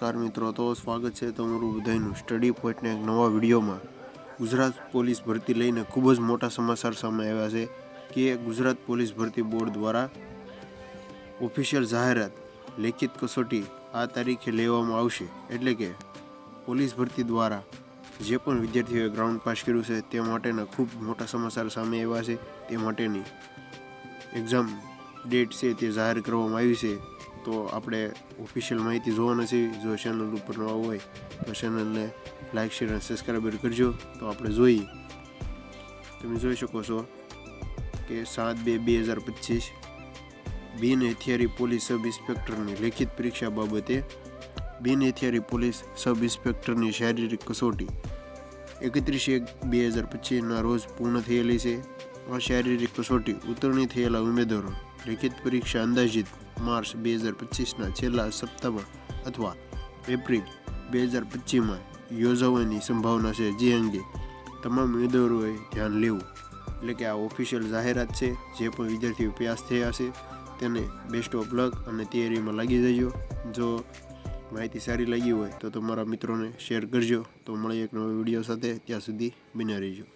नमस्कार मित्रों, तो स्वागत है तमारू बधाईनु स्टडी पॉइंट ने एक नवा विडियो में। गुजरात पुलिस भर्ती लईने खूब ज मोटा समाचार सामे आव्या छे कि गुजरात पुलिस भर्ती बोर्ड द्वारा ऑफिशियल जाहेरात लिखित कसोटी आ तारीखे लेवामां आवशे। एटले के पुलिस भर्ती द्वारा जे पण विद्यार्थीओए ग्राउंड पास कर्युं छे ते माटेना खूब मोटा समाचार सामे आव्या छे। ते माटेनी एक्जाम डेट छे ते जाहेर करवामां आवी छे। तो आपणे ऑफिशियल माहिती जोवानी छे। जो चेनल पर नवा होय तो चेनल ने लाइक शेर और सब्सक्राइब करजो। तो आपणे जोईए, तमे जोई शको छो कि 7/2/2025 बिन हथियारी पुलिस सब इंस्पेक्टरनी लिखित परीक्षा बाबते बिन हथियारी पुलिस सब इंस्पेक्टरनी शारीरिक कसोटी 31/1/2025 ना रोज पूर्ण थयेली छे। आ शारीरिक कसोटी उतरणी थयेला उमेदवारो लिखित परीक्षा अंदाजित मार्च 2025 ना छेल्ला सप्ताहमां अथवा एप्रिल 2025 में योजવાની संभावना है। जे अंगे तमाम उमेदवारोए ध्यान लेवुं। એટલે કે આ ઓફિશિયલ જાહેરાત છે। જે પણ વિદ્યાર્થીઓ પાસ થયા છે તેને બેસ્ટ ઓફ લક અને તૈયારીમાં લાગી જજો। જો માહિતી સારી લાગી હોય તો તમારા મિત્રોને શેર કરજો। તો મળીએ એક નવા વિડીયો સાથે, ત્યાં સુધી બન્યા રહેજો।